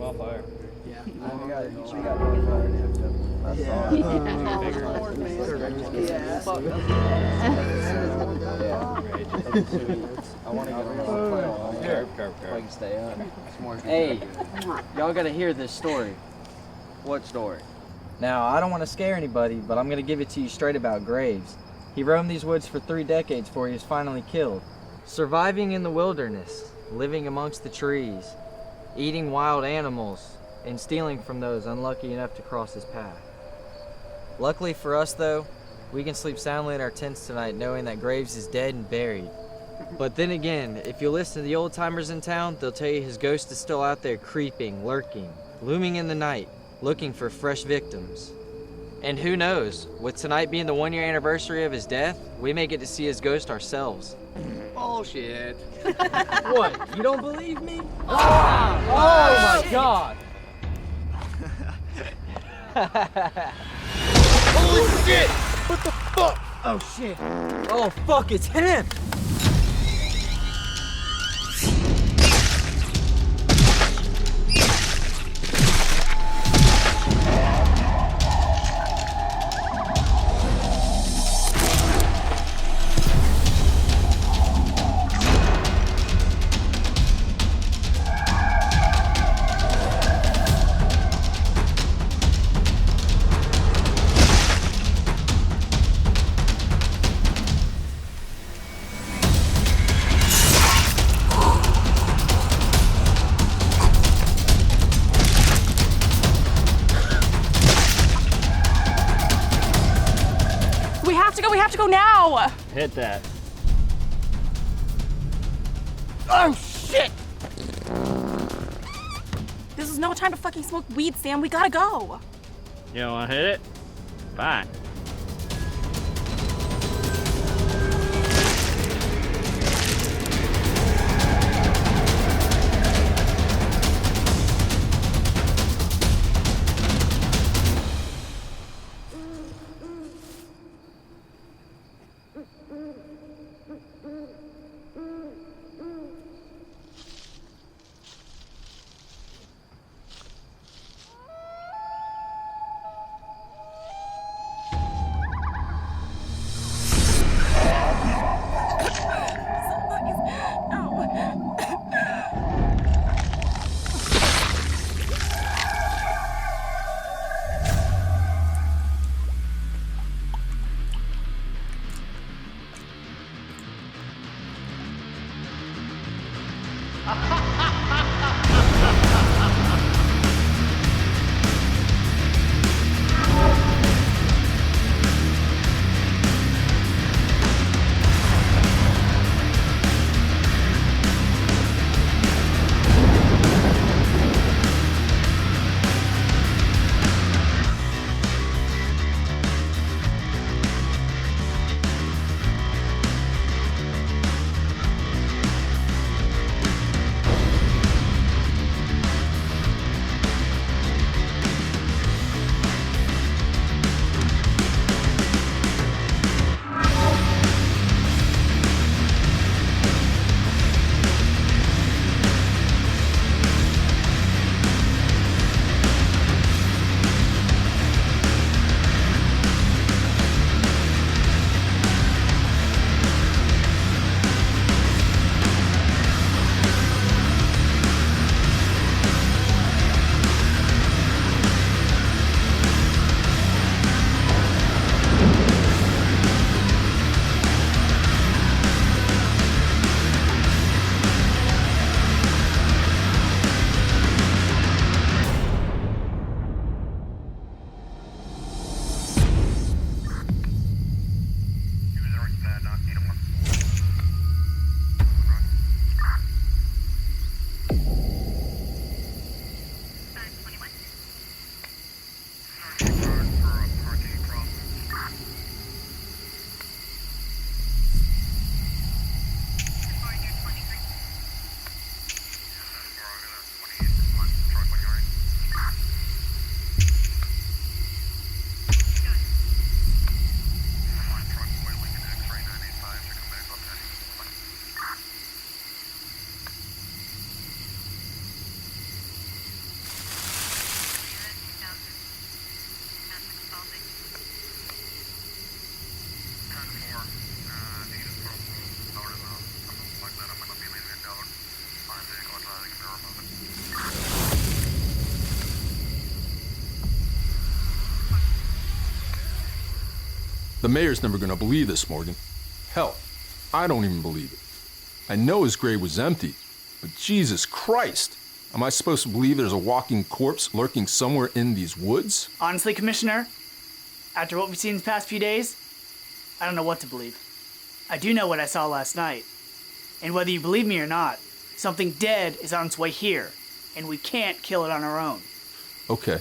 small fire. Yeah. We got one fire now, so that's all. I want to get a little play here. I can stay up. Hey, y'all gotta hear this story. What story? Now, I don't want to scare anybody, but I'm going to give it to you straight about Graves. He roamed these woods for 3 decades before he was finally killed. Surviving in the wilderness, living amongst the trees, eating wild animals, and stealing from those unlucky enough to cross his path. Luckily for us, though, we can sleep soundly in our tents tonight knowing that Graves is dead and buried. But then again, if you listen to the old-timers in town, they'll tell you his ghost is still out there creeping, lurking, looming in the night, looking for fresh victims. And who knows, with tonight being the 1-year anniversary of his death, we may get to see his ghost ourselves. Bullshit. What, you don't believe me? Oh my God! Holy shit! What the fuck? Oh shit! Oh fuck, it's him! We have to go now! Hit that. Oh, shit! This is no time to fucking smoke weed, Sam. We gotta go. You don't want to hit it? Fine. The mayor's never gonna believe this, Morgan. Hell, I don't even believe it. I know his grave was empty, but Jesus Christ! Am I supposed to believe there's a walking corpse lurking somewhere in these woods? Honestly, Commissioner, after what we've seen the past few days, I don't know what to believe. I do know what I saw last night. And whether you believe me or not, something dead is on its way here, and we can't kill it on our own. Okay,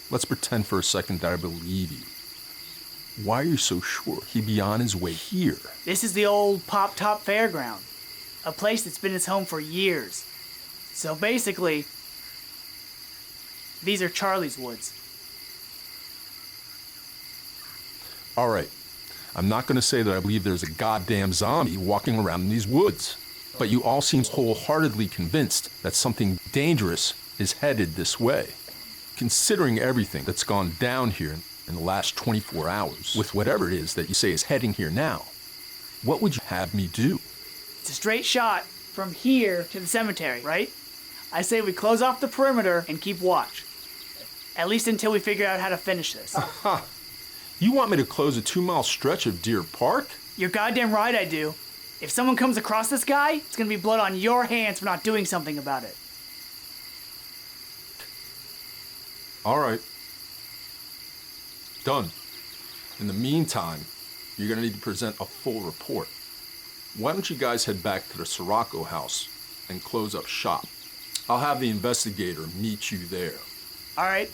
let's pretend for a second that I believe you. Why are you so sure he'd be on his way here? This is the old Pop Top Fairground, a place that's been his home for years. So basically, these are Charlie's woods. All right, I'm not gonna say that I believe there's a goddamn zombie walking around in these woods, but you all seem wholeheartedly convinced that something dangerous is headed this way. Considering everything that's gone down here in the last 24 hours, with whatever it is that you say is heading here now, what would you have me do? It's a straight shot from here to the cemetery, right? I say we close off the perimeter and keep watch. At least until we figure out how to finish this. You want me to close a 2-mile stretch of Deer Park? You're goddamn right I do. If someone comes across this guy, it's gonna be blood on your hands for not doing something about it. All right. Done. In the meantime, you're gonna need to present a full report. Why don't you guys head back to the Sirocco house and close up shop? I'll have the investigator meet you there. All right.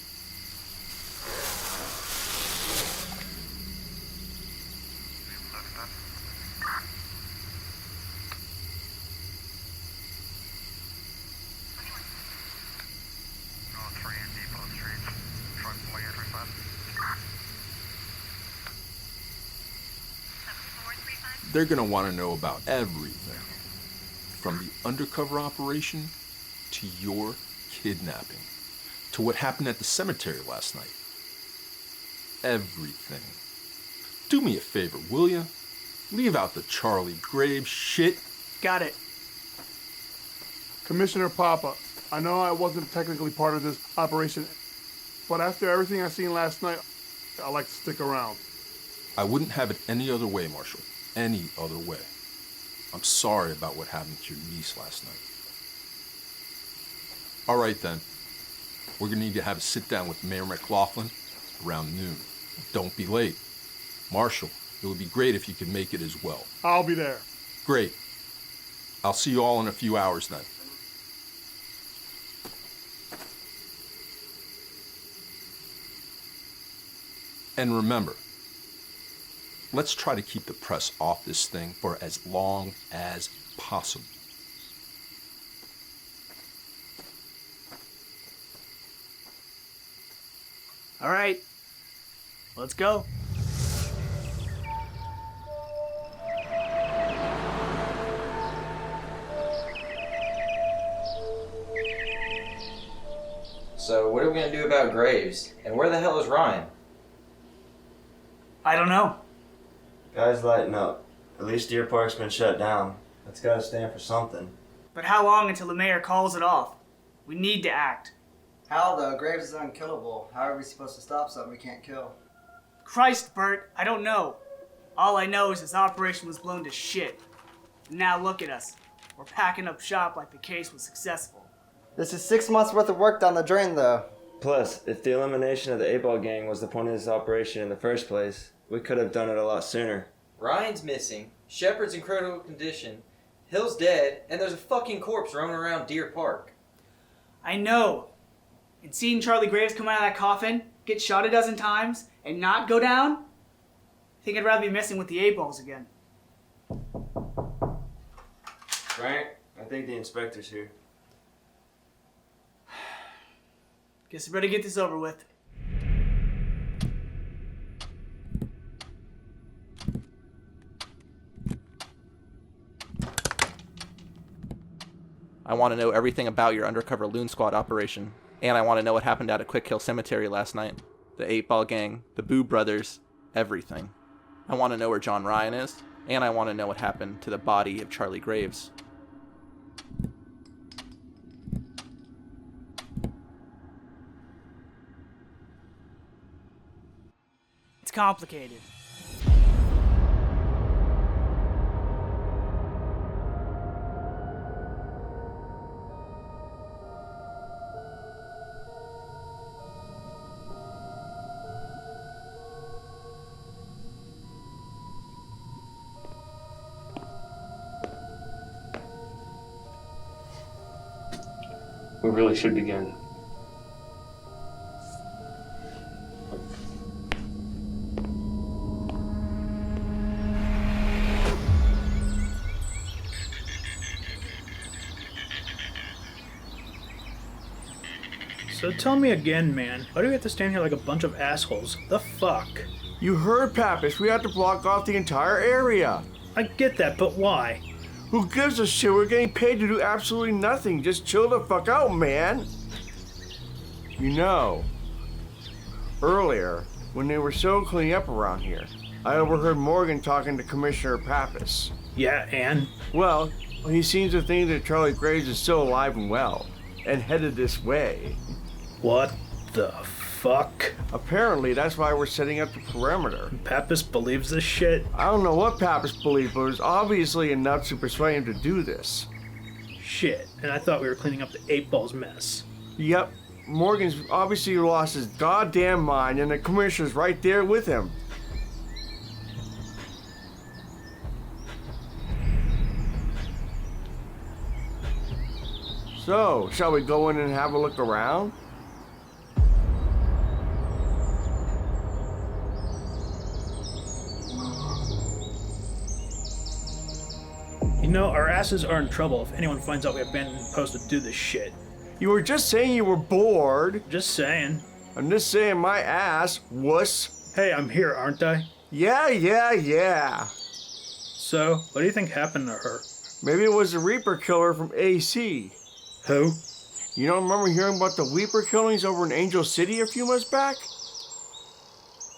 They're gonna want to know about everything, from the undercover operation to your kidnapping, to what happened at the cemetery last night. Everything. Do me a favor, will ya? Leave out the Charlie Graves shit. Got it. Commissioner Papa, I know I wasn't technically part of this operation, but after everything I seen last night, I'd like to stick around. I wouldn't have it any other way, Marshal. Any other way. I'm sorry about what happened to your niece last night. All right then. We're gonna need to have a sit down with Mayor McLaughlin around noon. Don't be late. Marshal, it would be great if you could make it as well. I'll be there. Great. I'll see you all in a few hours then. And remember, let's try to keep the press off this thing for as long as possible. All right. Let's go. So what are we gonna do about Graves? And where the hell is Ryan? I don't know. Guys, lighten up. At least Deer Park's been shut down. That's gotta stand for something. But how long until the mayor calls it off? We need to act. How though? Graves is unkillable. How are we supposed to stop something we can't kill? Christ, Bert, I don't know. All I know is this operation was blown to shit. And now look at us. We're packing up shop like the case was successful. This is 6 months worth of work down the drain though. Plus, if the elimination of the 8-Ball gang was the point of this operation in the first place, we could have done it a lot sooner. Ryan's missing, Shepard's in critical condition, Hill's dead, and there's a fucking corpse roaming around Deer Park. I know. And seeing Charlie Graves come out of that coffin, get shot a dozen times, and not go down? I think I'd rather be messing with the 8-Balls again. Frank, I think the inspector's here. Guess I better get this over with. I want to know everything about your undercover Loon Squad operation. And I want to know what happened out at Quick Hill Cemetery last night. The 8-Ball gang, the Boo brothers, everything. I want to know where John Ryan is. And I want to know what happened to the body of Charlie Graves. It's complicated. We really should begin. So tell me again, man. Why do we have to stand here like a bunch of assholes? The fuck? You heard, Pappas. We have to block off the entire area. I get that, but why? Who gives a shit? We're getting paid to do absolutely nothing. Just chill the fuck out, man. You know, earlier, when they were so cleaning up around here, I overheard Morgan talking to Commissioner Pappas. Yeah, and? Well, he seems to think that Charlie Graves is still alive and well, and headed this way. What the fuck? Apparently, that's why we're setting up the perimeter. Pappas believes this shit? I don't know what Pappas believes, but it was obviously enough to persuade him to do this. Shit, and I thought we were cleaning up the 8-Ball's mess. Yep, Morgan's obviously lost his goddamn mind, and the commissioner's right there with him. So, shall we go in and have a look around? You know, our asses are in trouble if anyone finds out we abandoned the post to do this shit. You were just saying you were bored. Just saying. I'm just saying my ass, wuss. Hey, I'm here, aren't I? Yeah. So, what do you think happened to her? Maybe it was the Reaper killer from AC. Who? You don't remember hearing about the Reaper killings over in Angel City a few months back?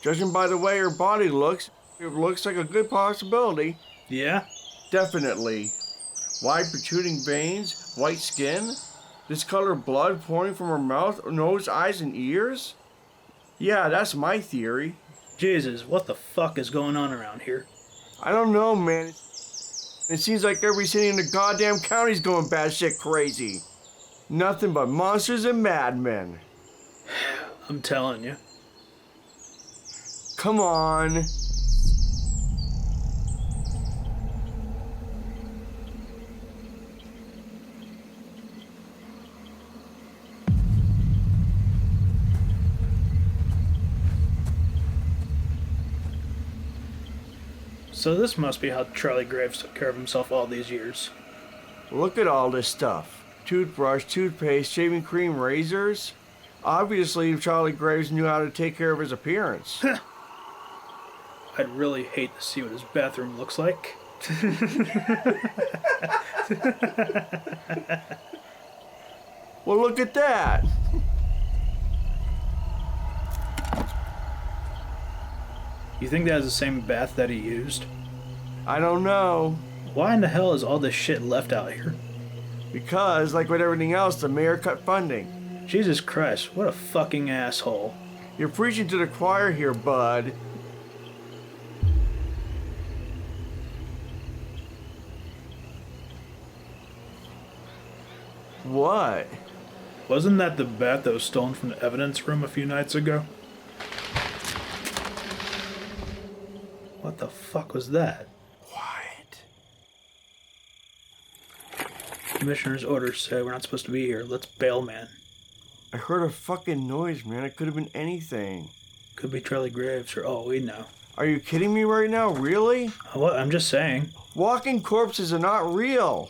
Judging by the way her body looks, it looks like a good possibility. Yeah? Definitely. Wide protruding veins, white skin, discolored blood pouring from her mouth, nose, eyes, and ears? Yeah, that's my theory. Jesus, what the fuck is going on around here? I don't know, man. It seems like every city in the goddamn county's going batshit crazy. Nothing but monsters and madmen. I'm telling you. Come on. So this must be how Charlie Graves took care of himself all these years. Look at all this stuff. Toothbrush, toothpaste, shaving cream, razors. Obviously, Charlie Graves knew how to take care of his appearance. I'd really hate to see what his bathroom looks like. Well, look at that. You think that is the same bath that he used? I don't know. Why in the hell is all this shit left out here? Because, like with everything else, the mayor cut funding. Jesus Christ, what a fucking asshole. You're preaching to the choir here, bud. What? Wasn't that the bat that was stolen from the evidence room a few nights ago? What the fuck was that? Quiet. Commissioner's orders say we're not supposed to be here. Let's bail, man. I heard a fucking noise, man. It could have been anything. Could be Charlie Graves for all we know. Are you kidding me right now? Really? What? I'm just saying. Walking corpses are not real.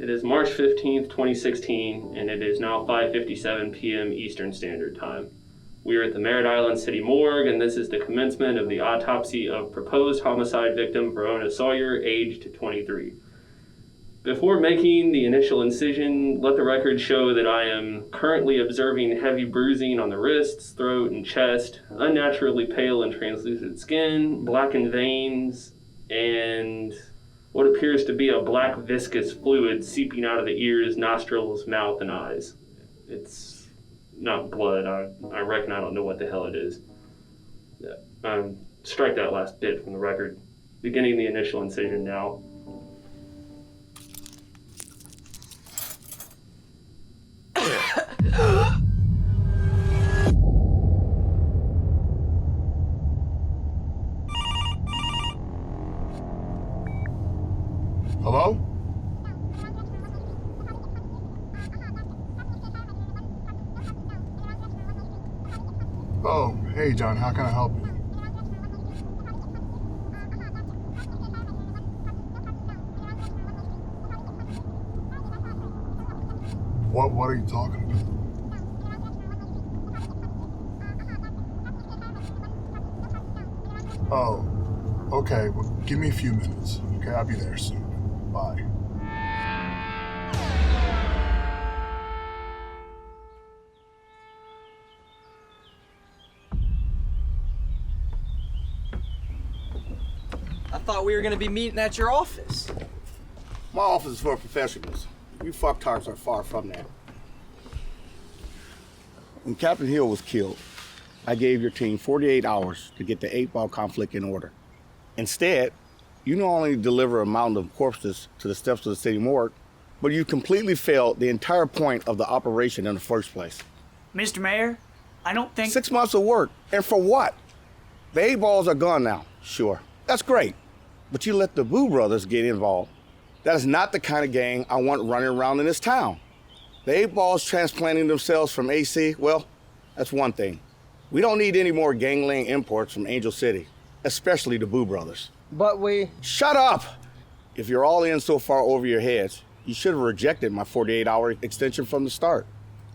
It is March 15th, 2016, and it is now 5:57 p.m. Eastern Standard Time. We are at the Merritt Island City Morgue, and this is the commencement of the autopsy of proposed homicide victim Verona Sawyer, aged 23. Before making the initial incision, let the record show that I am currently observing heavy bruising on the wrists, throat, and chest, unnaturally pale and translucent skin, blackened veins, and what appears to be a black viscous fluid seeping out of the ears, nostrils, mouth, and eyes. It's not blood. I reckon I don't know what the hell it is. Strike that last bit from the record. Beginning the initial incision now. Hello? Oh, hey John, how can I help you? What are you talking about? Oh, okay, well, give me a few minutes. Okay, I'll be there soon. Bye. I thought we were gonna be meeting at your office. My office is for professionals. You fucktards are far from that. When Captain Hill was killed, I gave your team 48 hours to get the 8-ball conflict in order. Instead, you not only deliver a mountain of corpses to the steps of the city morgue, but you completely failed the entire point of the operation in the first place. Mr. Mayor, I don't think... 6 months of work, and for what? The 8-balls are gone now, sure. That's great, but you let the Boo brothers get involved. That is not the kind of gang I want running around in this town. The 8-balls transplanting themselves from AC, well, that's one thing. We don't need any more gangling imports from Angel City, especially the Boo brothers. But we... Shut up! If you're all in so far over your heads, you should have rejected my 48-hour extension from the start,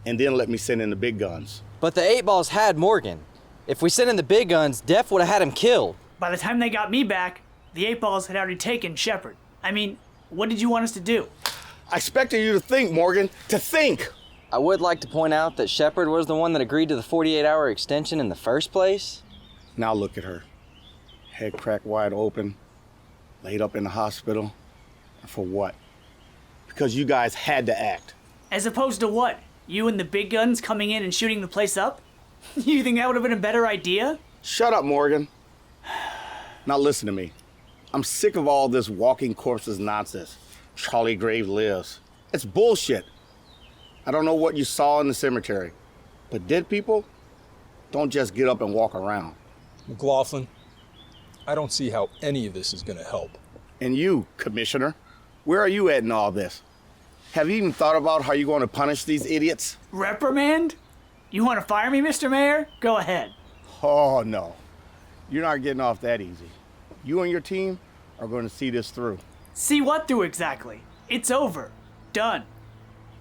and then let me send in the big guns. But the 8-balls had Morgan. If we sent in the big guns, Def would have had him killed. By the time they got me back, the 8-balls had already taken Shepard. I mean, what did you want us to do? I expected you to think, Morgan, to think! I would like to point out that Shepard was the one that agreed to the 48-hour extension in the first place. Now look at her. Head cracked wide open, laid up in the hospital. And for what? Because you guys had to act. As opposed to what? You and the big guns coming in and shooting the place up? You think that would have been a better idea? Shut up, Morgan. Now listen to me. I'm sick of all this walking corpses nonsense. Charlie Graves lives. It's bullshit. I don't know what you saw in the cemetery, but dead people don't just get up and walk around. McLaughlin, I don't see how any of this is going to help. And you, Commissioner, where are you at in all this? Have you even thought about how you're going to punish these idiots? Reprimand? You want to fire me, Mr. Mayor? Go ahead. Oh, no. You're not getting off that easy. You and your team are going to see this through. See what through exactly? It's over. Done.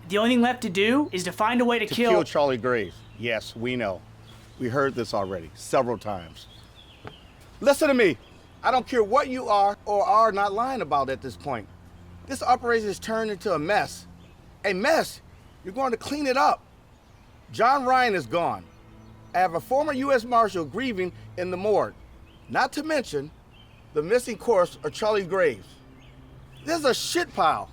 The only thing left to do is to find a way to kill Charlie Graves. Yes, we know. We heard this already, several times. Listen to me. I don't care what you are or are not lying about at this point. This operation has turned into a mess. A mess? You're going to clean it up. John Ryan is gone. I have a former U.S. Marshal grieving in the morgue. Not to mention the missing corpse of Charlie Graves. This is a shit pile.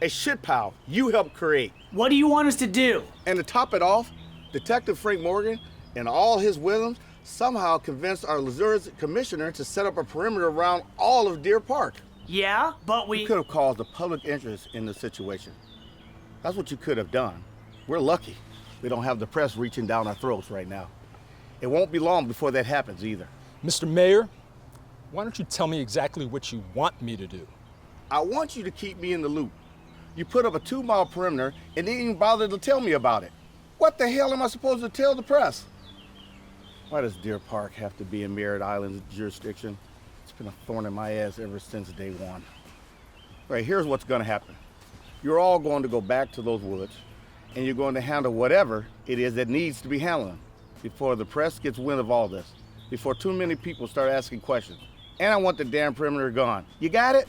A shit pile you helped create. What do you want us to do? And to top it off, Detective Frank Morgan and all his wisdom somehow convinced our Missouri's commissioner to set up a perimeter around all of Deer Park. Yeah, but we could have caused a public interest in the situation. That's what you could have done. We're lucky we don't have the press reaching down our throats right now. It won't be long before that happens either. Mr. Mayor, why don't you tell me exactly what you want me to do? I want you to keep me in the loop. You put up a 2-mile perimeter and didn't even bother to tell me about it. What the hell am I supposed to tell the press? Why does Deer Park have to be in Merritt Island's jurisdiction? It's been a thorn in my ass ever since day one. All right, here's what's gonna happen. You're all going to go back to those woods, and you're going to handle whatever it is that needs to be handled before the press gets wind of all this, before too many people start asking questions. And I want the damn perimeter gone. You got it?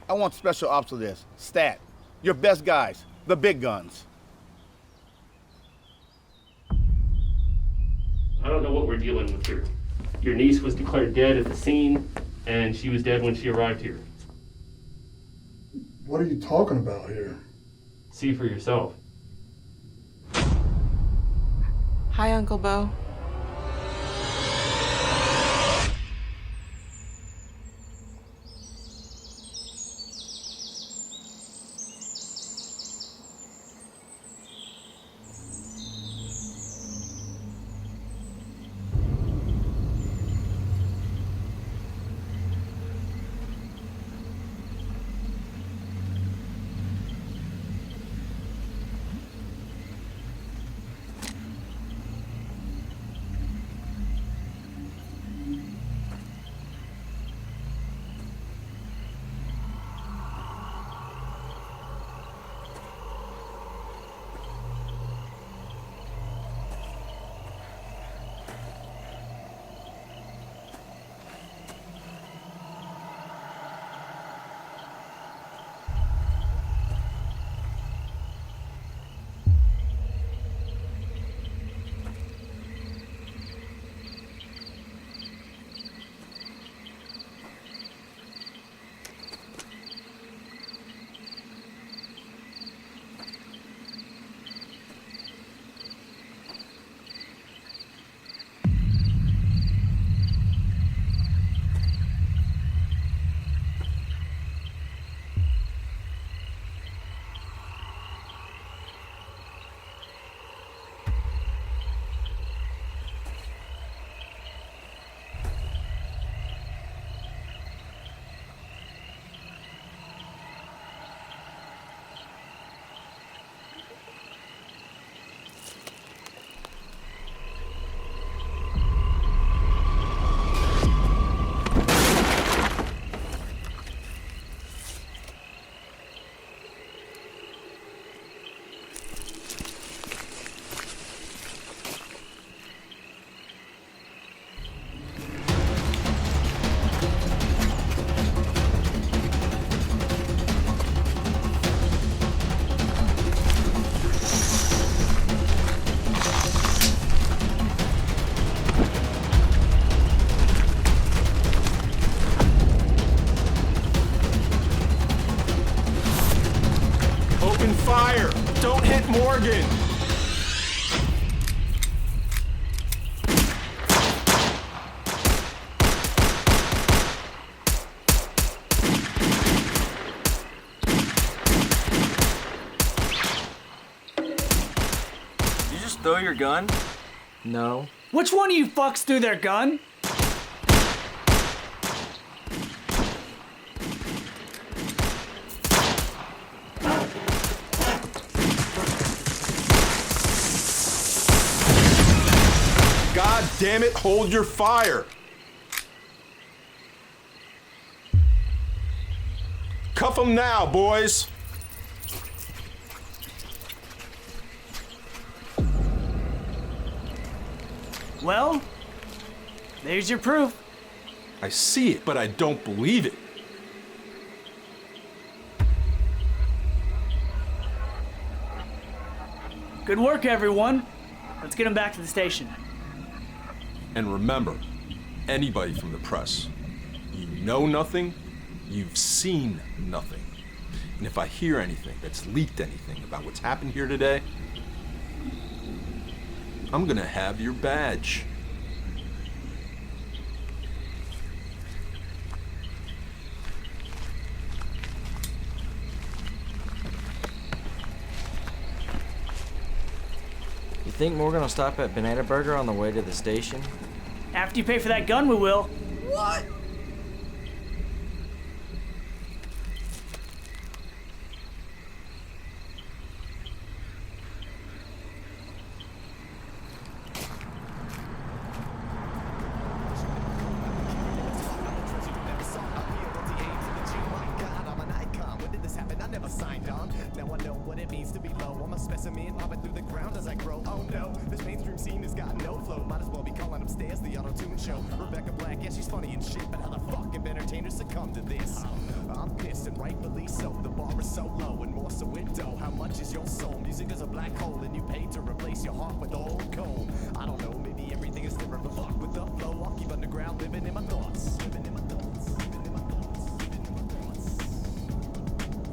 I want special ops for this. Stat. Your best guys. The big guns. I don't know what we're dealing with here. Your niece was declared dead at the scene, and she was dead when she arrived here. What are you talking about here? See for yourself. Hi, Uncle Bo. Fire! Don't hit Morgan! You just throw your gun? No. Which one of you fucks threw their gun? God damn it, hold your fire! Cuff them now, boys! Well, there's your proof. I see it, but I don't believe it. Good work, everyone. Let's get him back to the station. And remember, anybody from the press, you know nothing, you've seen nothing. And if I hear anything that's leaked anything about what's happened here today, I'm gonna have your badge. You think Morgan will stop at Banana Burger on the way to the station? After you pay for that gun, we will. What?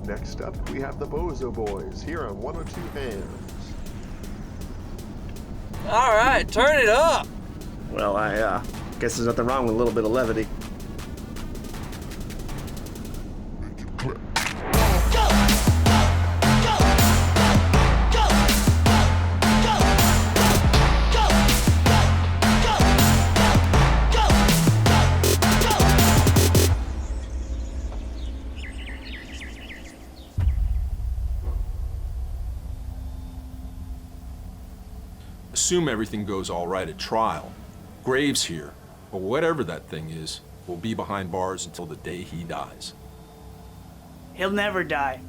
Next up, we have the Bozo Boys here on 102 Ammons. All right, turn it up. Well, I guess there's nothing wrong with a little bit of levity. Assume everything goes all right at trial. Graves here, or whatever that thing is, will be behind bars until the day he dies. He'll never die.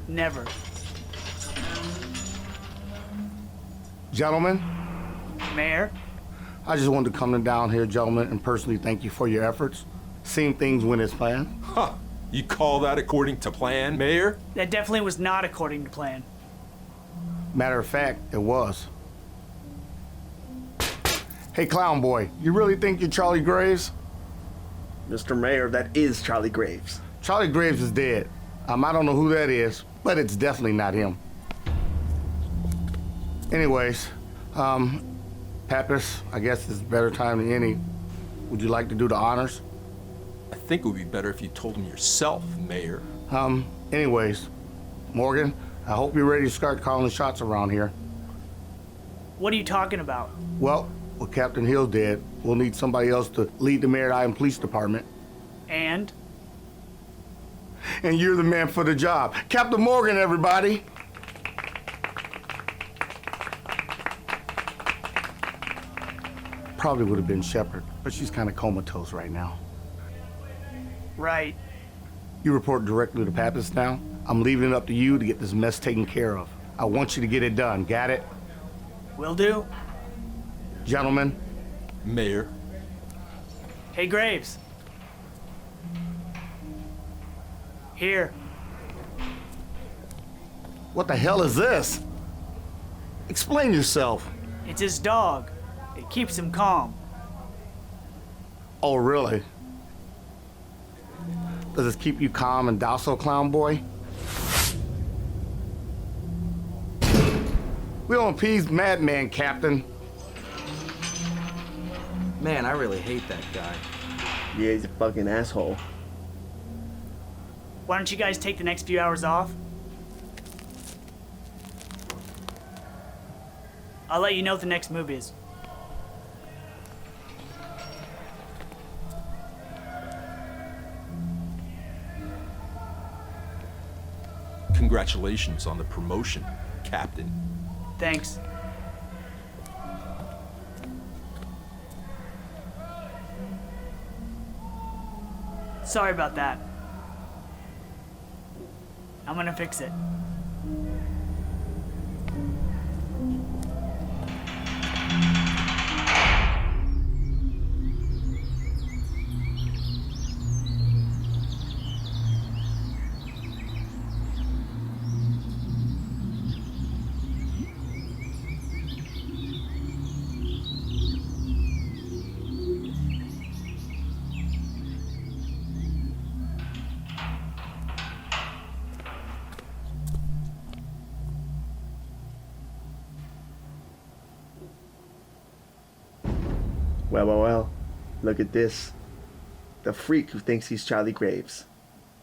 Never. Gentlemen, Mayor? I just wanted to come down here, gentlemen, and personally thank you for your efforts. Seeing things went as planned. Huh. You call that according to plan, Mayor? That definitely was not according to plan. Matter of fact, it was. Hey, Clown Boy, you really think you're Charlie Graves? Mr. Mayor, that is Charlie Graves. Charlie Graves is dead. I don't know who that is, but it's definitely not him. Anyways, Pappas, I guess it's a better time than any. Would you like to do the honors? I think it would be better if you told him yourself, Mayor. Anyways, Morgan, I hope you're ready to start calling the shots around here. What are you talking about? Well, with Captain Hill dead, we'll need somebody else to lead the Merritt Island Police Department. And you're the man for the job. Captain Morgan, everybody! Probably would have been Shepard, but she's kind of comatose right now. Right. You report directly to Pappas now. I'm leaving it up to you to get this mess taken care of. I want you to get it done. Got it? Will do. Gentlemen. Mayor. Hey, Graves. Here. What the hell is this? Explain yourself. It's his dog. It keeps him calm. Oh, really? Does this keep you calm and docile, Clown Boy? We don't appease madman, Captain. Man, I really hate that guy. Yeah, he's a fucking asshole. Why don't you guys take the next few hours off? I'll let you know what the next move is. Congratulations on the promotion, Captain. Thanks. Sorry about that. I'm gonna fix it. Well. Look at this. The freak who thinks he's Charlie Graves.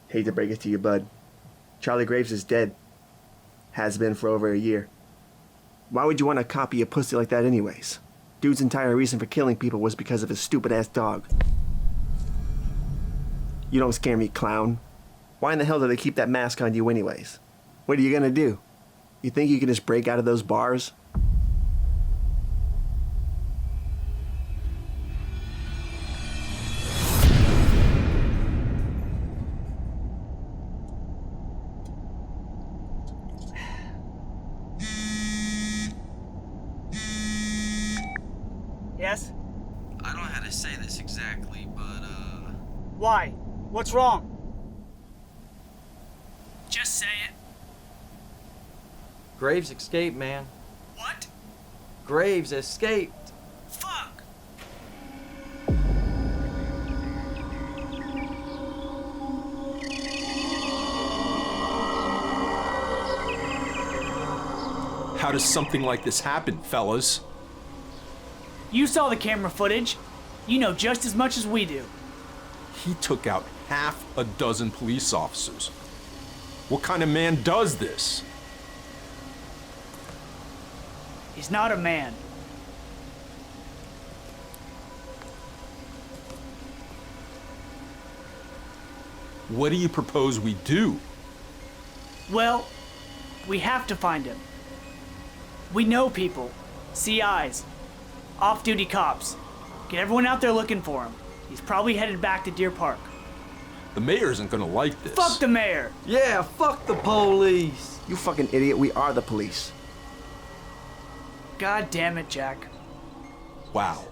Hate to break it to you, bud. Charlie Graves is dead. Has been for over a year. Why would you want to copy a pussy like that anyways? Dude's entire reason for killing people was because of his stupid-ass dog. You don't scare me, clown. Why in the hell do they keep that mask on you anyways? What are you gonna do? You think you can just break out of those bars? Yes? I don't know how to say this exactly, but, Why? What's wrong? Just say it. Graves escaped, man. What? Graves escaped. Fuck! How does something like this happen, fellas? You saw the camera footage. You know just as much as we do. He took out half a dozen police officers. What kind of man does this? He's not a man. What do you propose we do? Well, we have to find him. We know people, CIs, off-duty cops. Get everyone out there looking for him. He's probably headed back to Deer Park. The mayor isn't gonna like this. Fuck the mayor! Yeah, fuck the police! You fucking idiot, we are the police. God damn it, Jack. Wow.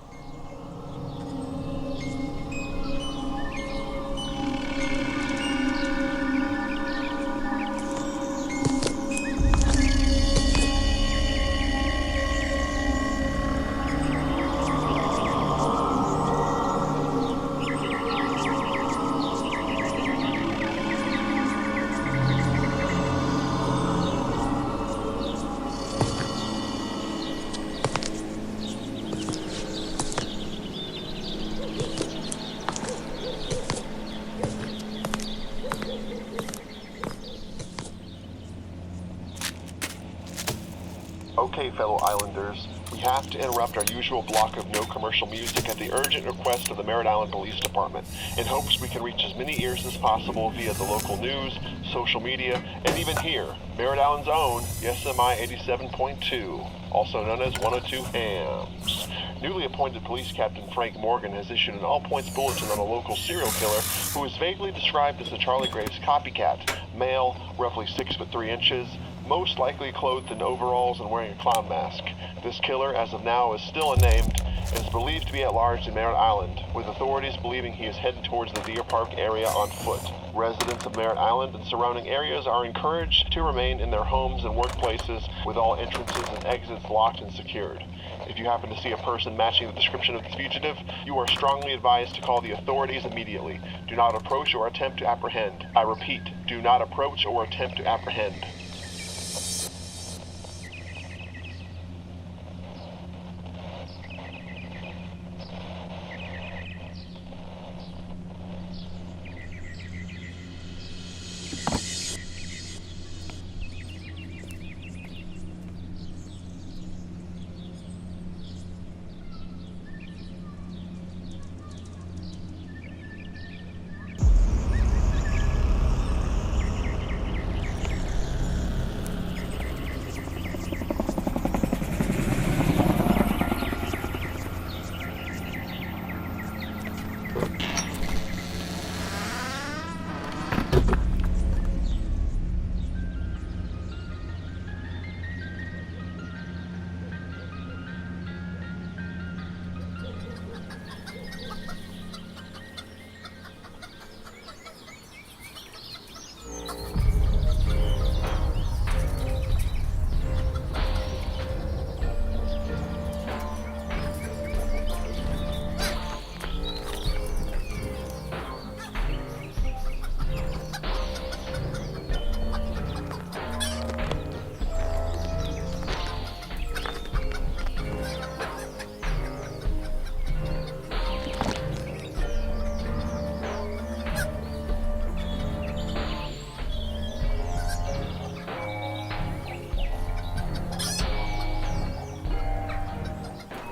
Okay, fellow islanders, we have to interrupt our usual block of no commercial music at the urgent request of the Merritt Island Police Department, in hopes we can reach as many ears as possible via the local news, social media, and even here, Merritt Island's own SMI 87.2, also known as 102 Ammons. Newly appointed Police Captain Frank Morgan has issued an all-points bulletin on a local serial killer who is vaguely described as the Charlie Graves copycat, male, roughly 6'3", most likely clothed in overalls and wearing a clown mask. This killer, as of now, is still unnamed and is believed to be at large in Merritt Island, with authorities believing he is headed towards the Deer Park area on foot. Residents of Merritt Island and surrounding areas are encouraged to remain in their homes and workplaces with all entrances and exits locked and secured. If you happen to see a person matching the description of the fugitive, you are strongly advised to call the authorities immediately. Do not approach or attempt to apprehend. I repeat, do not approach or attempt to apprehend.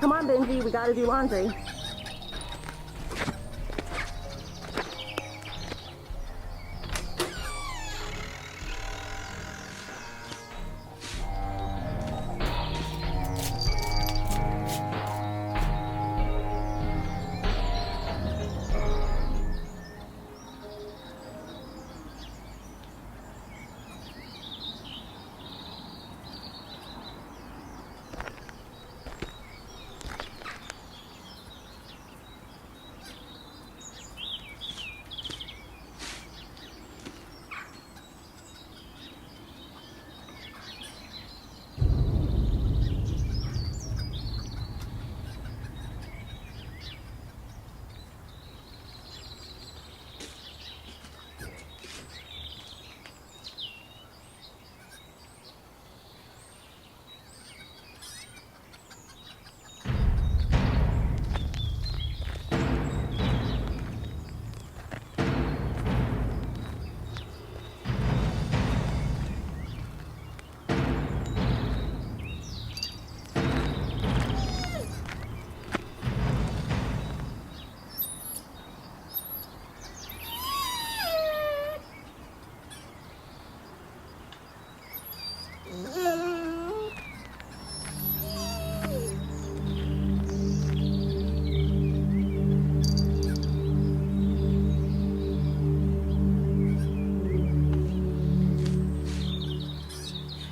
Come on, Benji, we gotta do laundry.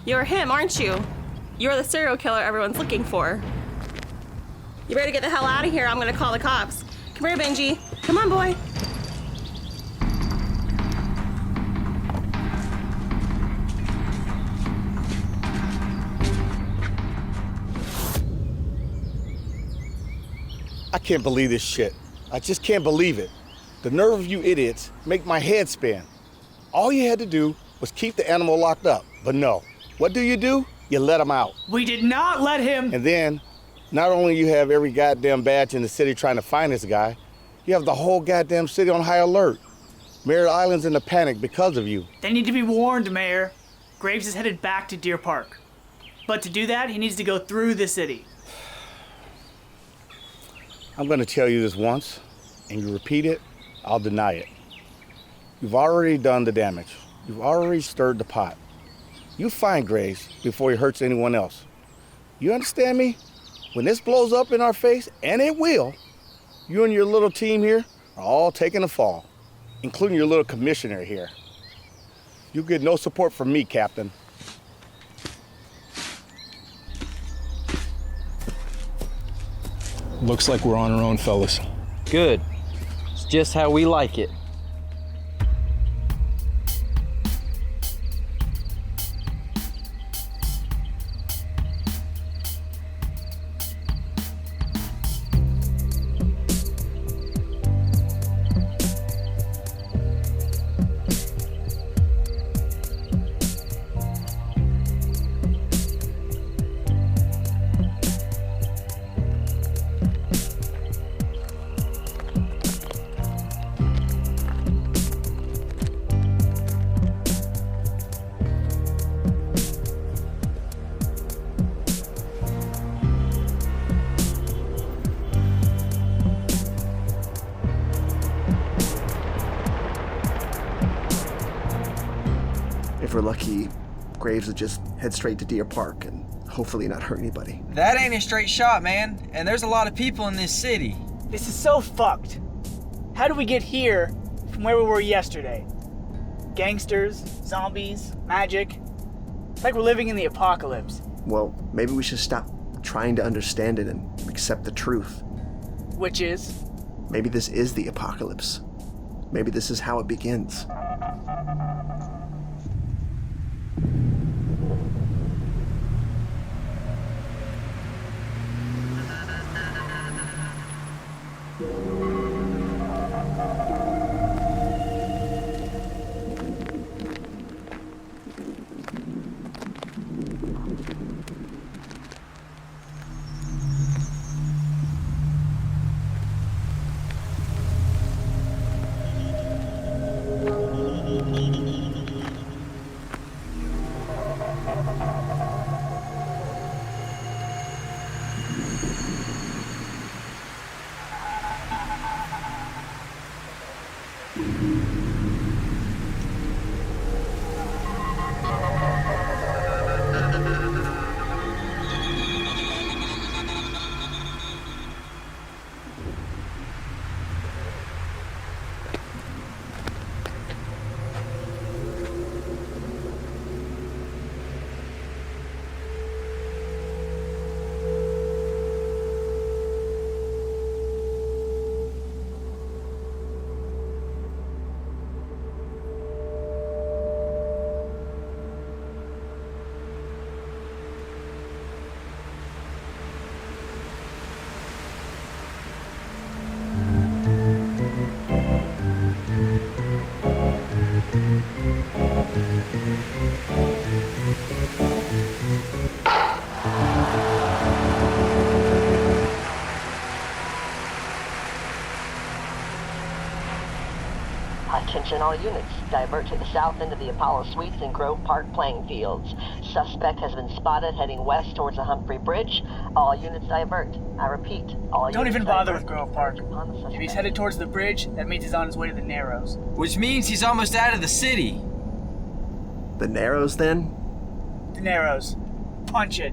You're him, aren't you? You're the serial killer everyone's looking for. You better get the hell out of here. I'm gonna call the cops. Come here, Benji. Come on, boy. I can't believe this shit. I just can't believe it. The nerve of you idiots make my head spin. All you had to do was keep the animal locked up, but no. What do? You let him out. We did not let him. And then, not only you have every goddamn badge in the city trying to find this guy, you have the whole goddamn city on high alert. Merritt Island's in a panic because of you. They need to be warned, Mayor. Graves is headed back to Deer Park. But to do that, he needs to go through the city. I'm gonna tell you this once, and you repeat it, I'll deny it. You've already done the damage. You've already stirred the pot. You find Graves before he hurts anyone else. You understand me? When this blows up in our face, and it will, you and your little team here are all taking a fall, including your little commissioner here. You get no support from me, Captain. Looks like we're on our own, fellas. Good. It's just how we like it. If we're lucky, Graves will just head straight to Deer Park and hopefully not hurt anybody. That ain't a straight shot, man. And there's a lot of people in this city. This is so fucked. How did we get here from where we were yesterday? Gangsters, zombies, magic. It's like we're living in the apocalypse. Well, maybe we should stop trying to understand it and accept the truth. Which is? Maybe this is the apocalypse. Maybe this is how it begins. Attention all units. Divert to the south end of the Apollo Suites and Grove Park playing fields. Suspect has been spotted heading west towards the Humphrey Bridge. All units divert. I repeat, all Don't units even bother divert. with Grove Park. If he's headed towards the bridge, that means he's on his way to the Narrows. Which means he's almost out of the city. The Narrows, then? The Narrows. Punch it.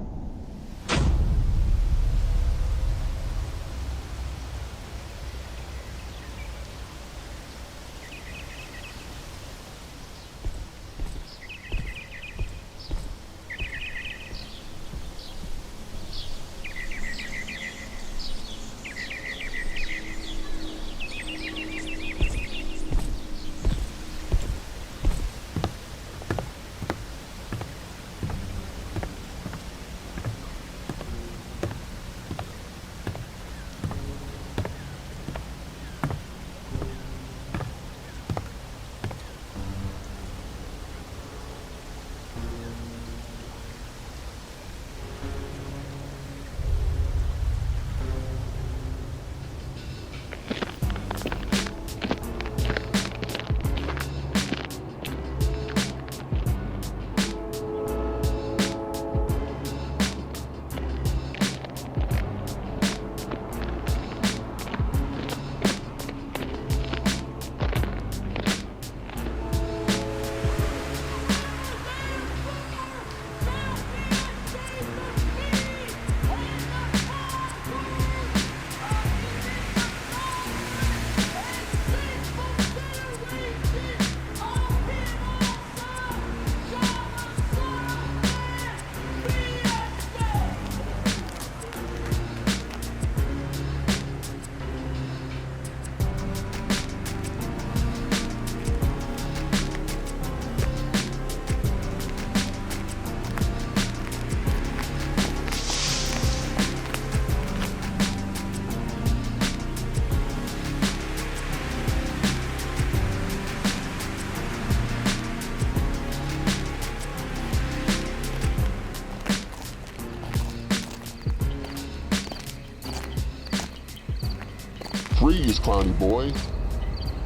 Freeze, clowny boy.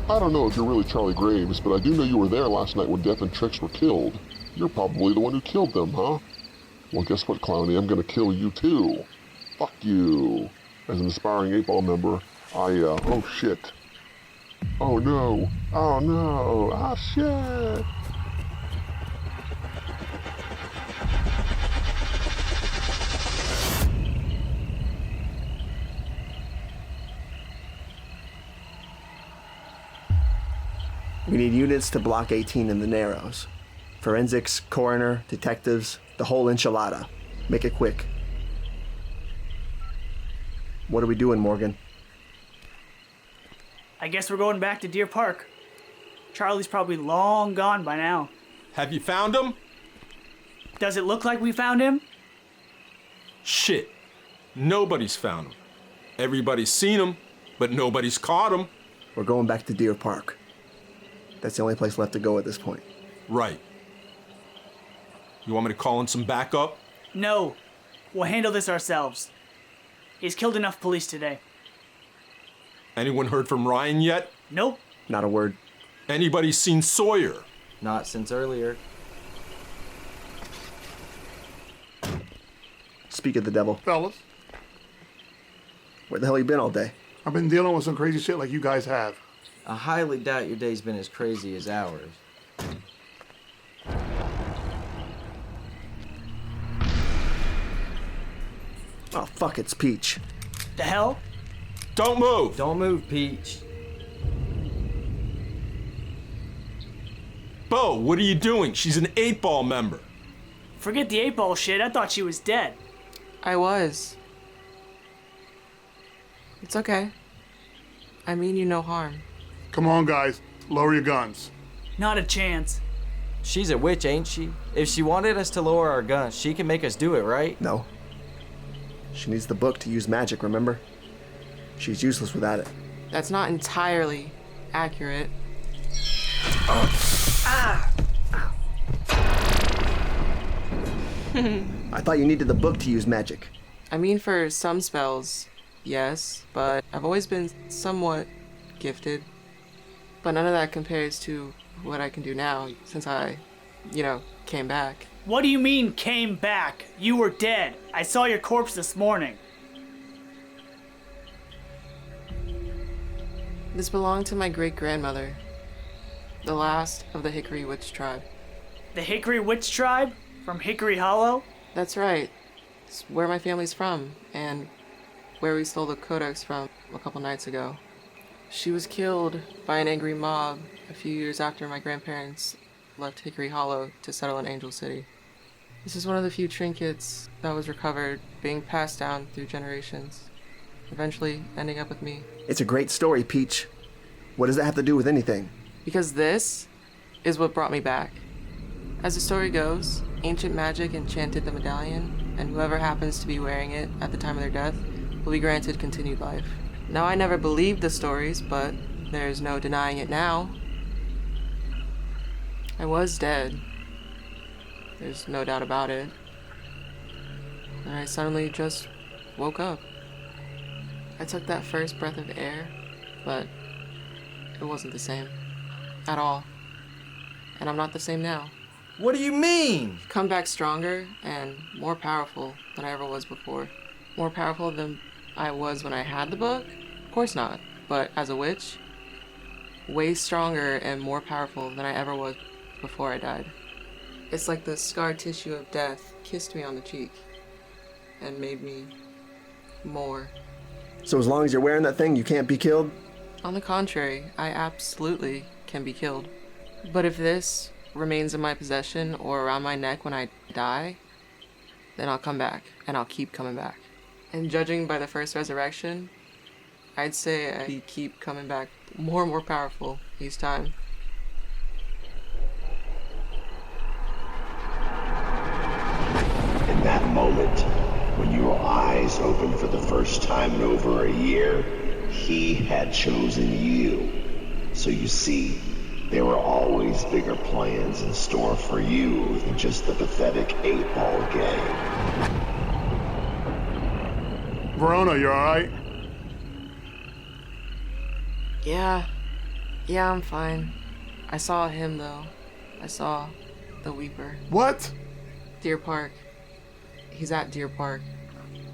I don't know if you're really Charlie Graves, but I do know you were there last night when Death and Tricks were killed. You're probably the one who killed them, huh? Well, guess what, clowny? I'm gonna kill you too. Fuck you. As an aspiring 8-Ball member, oh shit. Oh no. Oh no. Ah shit. We need units to block 18 in the Narrows. Forensics, coroner, detectives, the whole enchilada. Make it quick. What are we doing, Morgan? I guess we're going back to Deer Park. Charlie's probably long gone by now. Have you found him? Does it look like we found him? Shit. Nobody's found him. Everybody's seen him, but nobody's caught him. We're going back to Deer Park. That's the only place left to go at this point. Right. You want me to call in some backup? No. We'll handle this ourselves. He's killed enough police today. Anyone heard from Ryan yet? Nope. Not a word. Anybody seen Sawyer? Not since earlier. Speak of the devil. Fellas, Where the hell you been all day? I've been dealing with some crazy shit like you guys have. I highly doubt your day's been as crazy as ours. Oh, fuck, it's Peach. The hell? Don't move! Don't move, Peach. Bo, what are you doing? She's an 8-Ball member. Forget the 8-Ball shit. I thought she was dead. I was. It's okay. I mean you no harm. Come on, guys. Lower your guns. Not a chance. She's a witch, ain't she? If she wanted us to lower our guns, she can make us do it, right? No. She needs the book to use magic, remember? She's useless without it. That's not entirely accurate. I thought you needed the book to use magic. I mean, for some spells, yes, but I've always been somewhat gifted. But none of that compares to what I can do now since I, came back. What do you mean, came back? You were dead. I saw your corpse this morning. This belonged to my great-grandmother, the last of the Hickory Witch tribe. The Hickory Witch tribe? From Hickory Hollow? That's right. It's where my family's from, and where we stole the codex from a couple nights ago. She was killed by an angry mob a few years after my grandparents left Hickory Hollow to settle in Angel City. This is one of the few trinkets that was recovered, being passed down through generations, eventually ending up with me. It's a great story, Peach. What does that have to do with anything? Because this is what brought me back. As the story goes, ancient magic enchanted the medallion, and whoever happens to be wearing it at the time of their death will be granted continued life. Now, I never believed the stories, but there's no denying it now. I was dead. There's no doubt about it. And I suddenly just woke up. I took that first breath of air, but it wasn't the same. At all. And I'm not the same now. What do you mean? Come back stronger and more powerful than I ever was before. More powerful than I was when I had the book? Of course not. But as a witch, way stronger and more powerful than I ever was before I died. It's like the scar tissue of death kissed me on the cheek and made me more. So as long as you're wearing that thing, you can't be killed? On the contrary, I absolutely can be killed. But if this remains in my possession or around my neck when I die, then I'll come back, and I'll keep coming back. And judging by the first resurrection, I'd say I keep coming back more and more powerful each time. In that moment, when your eyes opened for the first time in over a year, he had chosen you. So you see, there were always bigger plans in store for you than just the pathetic 8-ball game. Verona, you alright? Yeah, I'm fine. I saw him, though. I saw the Weeper. What? Deer Park. He's at Deer Park.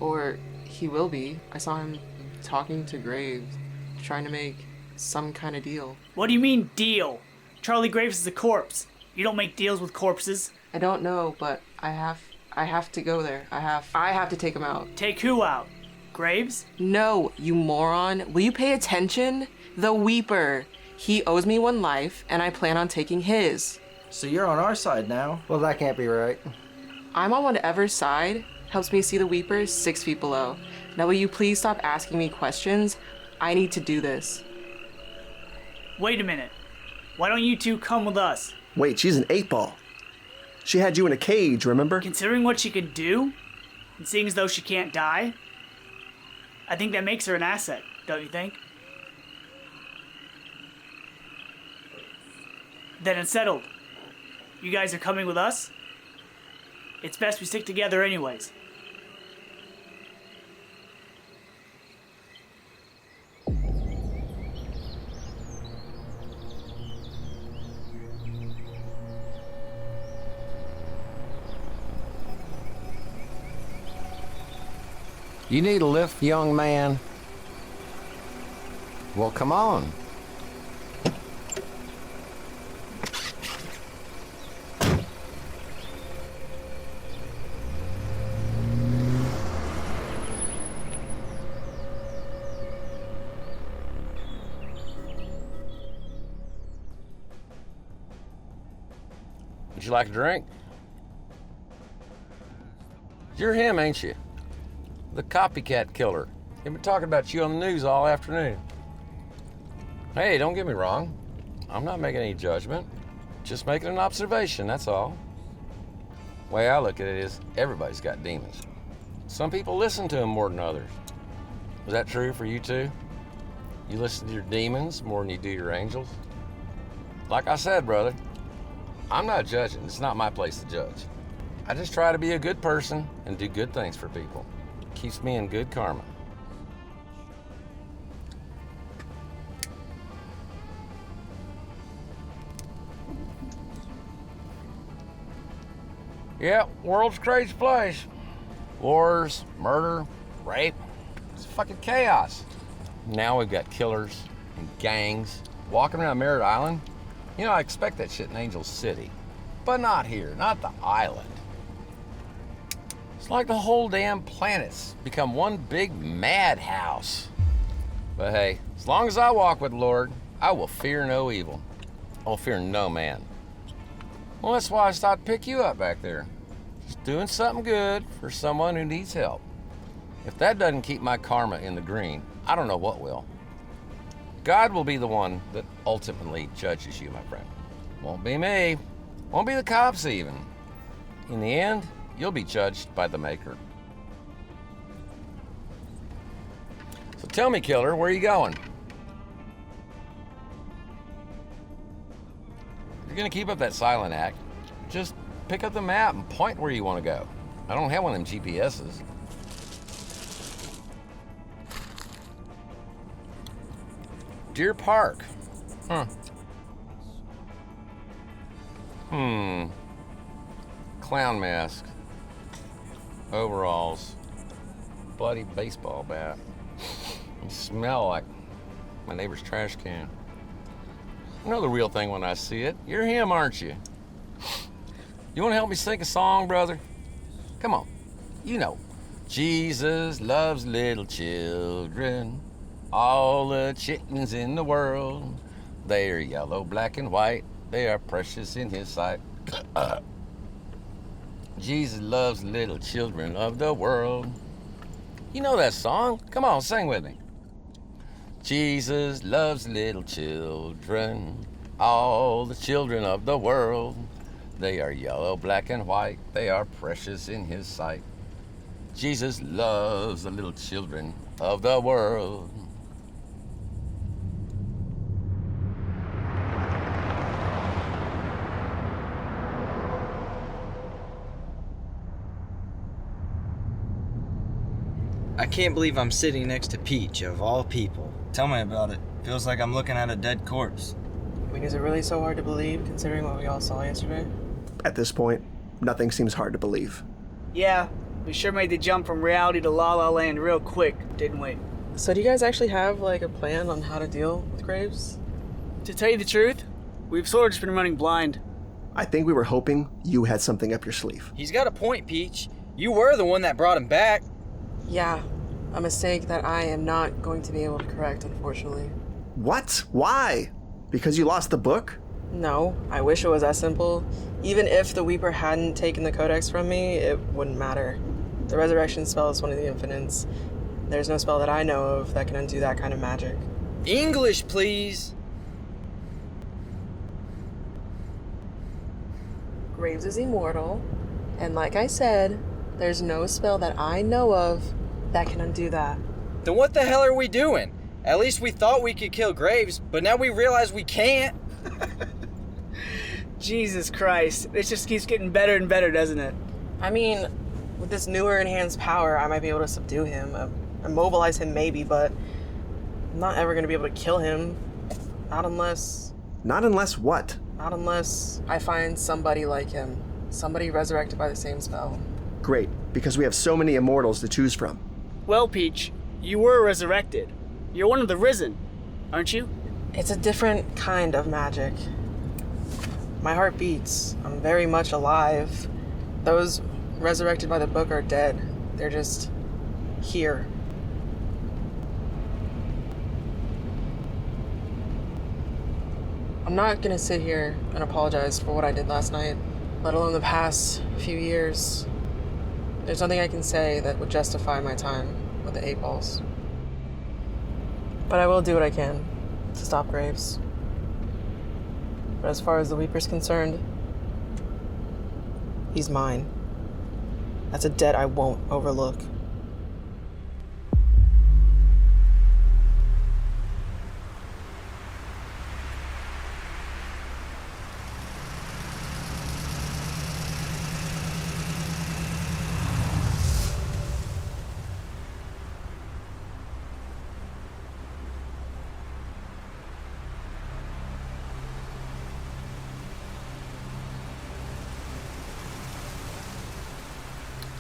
Or he will be. I saw him talking to Graves, trying to make some kind of deal. What do you mean, deal? Charlie Graves is a corpse. You don't make deals with corpses. I don't know, but I have to go there. I have to take him out. Take who out? Graves? No, you moron. Will you pay attention? The Weeper. He owes me one life, and I plan on taking his. So you're on our side now? Well, that can't be right. I'm on whatever's side helps me see the Weeper 6 feet below. Now will you please stop asking me questions? I need to do this. Wait a minute. Why don't you two come with us? Wait, she's an 8-ball. She had you in a cage, remember? Considering what she could do, and seeing as though she can't die, I think that makes her an asset, don't you think? Then it's settled. You guys are coming with us? It's best we stick together anyways. You need a lift, young man? Well, come on. Would you like a drink? You're him, ain't you? The copycat killer. They've been talking about you on the news all afternoon. Hey, don't get me wrong. I'm not making any judgment. Just making an observation, that's all. The way I look at it is, everybody's got demons. Some people listen to them more than others. Is that true for you too? You listen to your demons more than you do your angels? Like I said, brother, I'm not judging. It's not my place to judge. I just try to be a good person and do good things for people. Keeps me in good karma. Yeah, world's crazy place. Wars, murder, rape. It's fucking chaos. Now we've got killers and gangs walking around Merritt Island. You know, I expect that shit in Angel City. But not here, not the island. It's like the whole damn planet's become one big madhouse. But hey, as long as I walk with the Lord, I will fear no evil. I will fear no man. Well, that's why I stopped to pick you up back there. Just doing something good for someone who needs help. If that doesn't keep my karma in the green, I don't know what will. God will be the one that ultimately judges you, my friend. Won't be me. Won't be the cops even. In the end, you'll be judged by the Maker. So tell me, killer, where are you going? If you're gonna keep up that silent act, just pick up the map and point where you want to go. I don't have one of them GPS's. Deer Park. Clown mask. Overalls. Bloody baseball bat. You smell like my neighbor's trash can. I know the real thing when I see it. You're him, aren't you? You want to help me sing a song, brother? Come on. You know. Jesus loves little children. All the chickens in the world. They are yellow, black, and white. They are precious in his sight. Jesus loves little children of the world. You know that song? Come on, sing with me. Jesus loves little children, all the children of the world. They are yellow, black, and white. They are precious in his sight. Jesus loves the little children of the world. I can't believe I'm sitting next to Peach, of all people. Tell me about it. Feels like I'm looking at a dead corpse. I mean, is it really so hard to believe, considering what we all saw yesterday? At this point, nothing seems hard to believe. Yeah, we sure made the jump from reality to La La Land real quick, didn't we? So do you guys actually have, like, a plan on how to deal with Graves? To tell you the truth, we've sort of just been running blind. I think we were hoping you had something up your sleeve. He's got a point, Peach. You were the one that brought him back. Yeah, a mistake that I am not going to be able to correct, unfortunately. What? Why? Because you lost the book? No, I wish it was that simple. Even if the Weeper hadn't taken the codex from me, it wouldn't matter. The resurrection spell is one of the infinites. There's no spell that I know of that can undo that kind of magic. English, please! Graves is immortal, and like I said, there's no spell that I know of that can undo that. Then what the hell are we doing? At least we thought we could kill Graves, but now we realize we can't. Jesus Christ, it just keeps getting better and better, doesn't it? I mean, with this newer enhanced power, I might be able to subdue him, immobilize him maybe, but I'm not ever going to be able to kill him. Not unless... Not unless what? Not unless I find somebody like him. Somebody resurrected by the same spell. Great, because we have so many immortals to choose from. Well, Peach, you were resurrected. You're one of the risen, aren't you? It's a different kind of magic. My heart beats. I'm very much alive. Those resurrected by the book are dead. They're just here. I'm not gonna sit here and apologize for what I did last night, let alone the past few years. There's nothing I can say that would justify my time with the 8 balls. But I will do what I can to stop Graves. But as far as the Weeper's concerned, he's mine. That's a debt I won't overlook.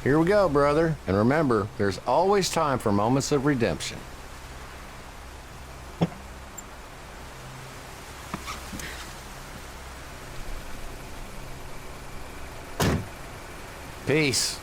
Here we go, brother. And remember, there's always time for moments of redemption. Peace.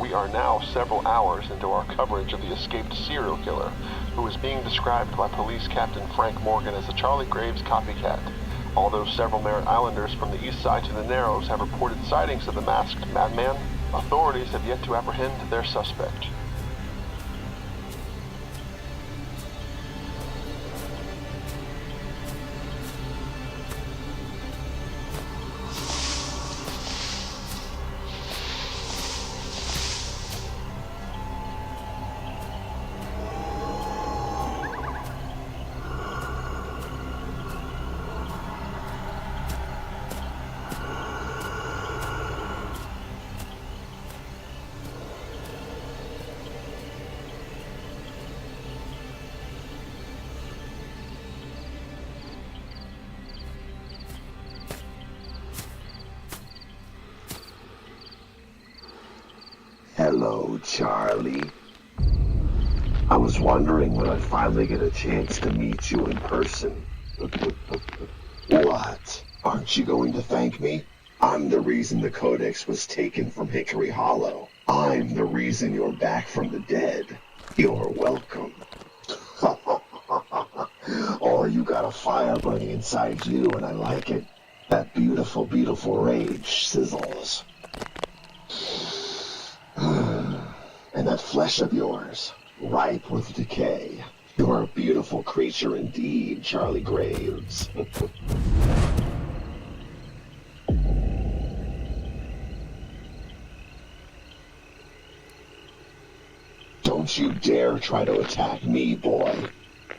We are now several hours into our coverage of the escaped serial killer, who is being described by Police Captain Frank Morgan as a Charlie Graves copycat. Although several Merritt Islanders from the east side to the Narrows have reported sightings of the masked madman, authorities have yet to apprehend their suspect. Hello, Charlie. I was wondering when I'd finally get a chance to meet you in person. What? Aren't you going to thank me? I'm the reason the Codex was taken from Hickory Hollow. I'm the reason you're back from the dead. You're welcome. Oh, you got a fire burning inside you, and I like it. That beautiful, beautiful rage sizzles. And that flesh of yours, ripe with decay. You're a beautiful creature indeed, Charlie Graves. Don't you dare try to attack me, boy.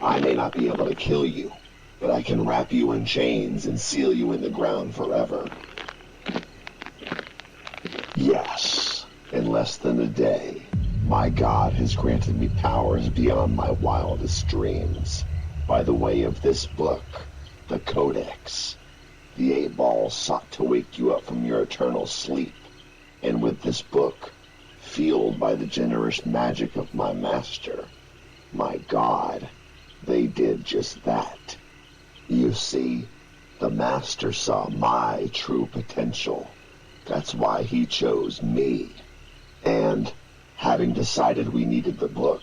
I may not be able to kill you, but I can wrap you in chains and seal you in the ground forever. Yes, in less than a day. My God has granted me powers beyond my wildest dreams. By the way of this book, the Codex. The 8-Ball sought to wake you up from your eternal sleep. And with this book, fueled by the generous magic of my master, my God, they did just that. You see, the master saw my true potential. That's why he chose me. And having decided we needed the book,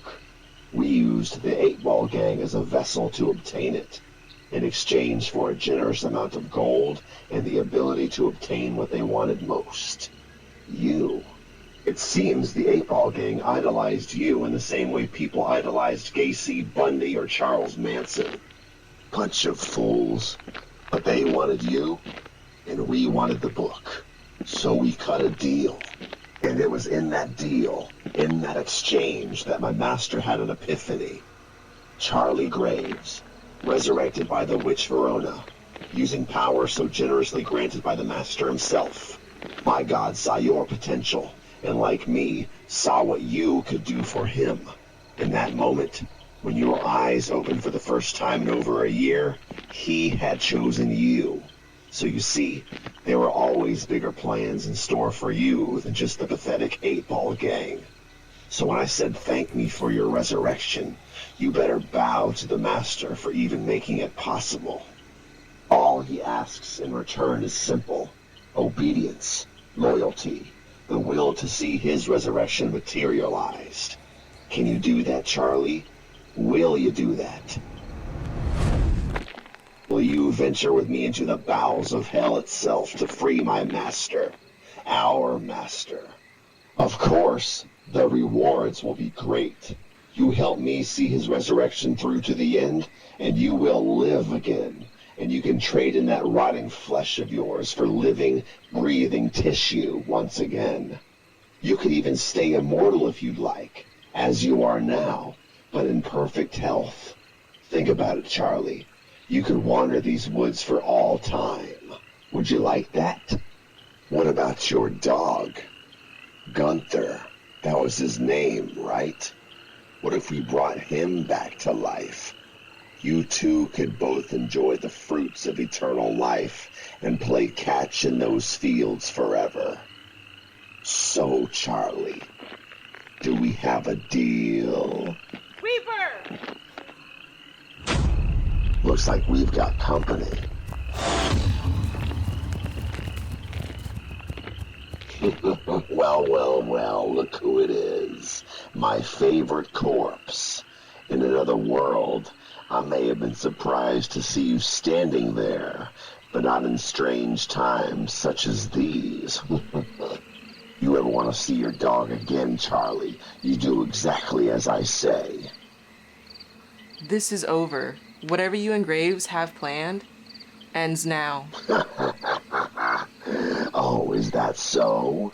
we used the 8-Ball gang as a vessel to obtain it, in exchange for a generous amount of gold and the ability to obtain what they wanted most. You. It seems the 8-Ball gang idolized you in the same way people idolized Gacy, Bundy, or Charles Manson. Bunch of fools. But they wanted you, and we wanted the book. So we cut a deal. And it was in that deal, in that exchange, that my master had an epiphany. Charlie Graves, resurrected by the witch Verona, using power so generously granted by the master himself. My God saw your potential, and like me, saw what you could do for him. In that moment, when your eyes opened for the first time in over a year, he had chosen you. So you see, there were always bigger plans in store for you than just the pathetic 8-Ball gang. So when I said thank me for your resurrection, you better bow to the master for even making it possible. All he asks in return is simple: obedience, loyalty, the will to see his resurrection materialized. Can you do that, Charlie? Will you do that? Will you venture with me into the bowels of hell itself to free my master, our master? Of course, the rewards will be great. You help me see his resurrection through to the end, and you will live again. And you can trade in that rotting flesh of yours for living, breathing tissue once again. You could even stay immortal if you'd like, as you are now, but in perfect health. Think about it, Charlie. You could wander these woods for all time. Would you like that? What about your dog, Gunther? That was his name, right? What if we brought him back to life? You two could both enjoy the fruits of eternal life and play catch in those fields forever. So, Charlie, do we have a deal? Reaper! Looks like we've got company. Well, look who it is. My favorite corpse. In another world, I may have been surprised to see you standing there, but not in strange times such as these. You ever want to see your dog again, Charlie, you do exactly as I say. This is over. Whatever you and Graves have planned ends now. Oh, is that so?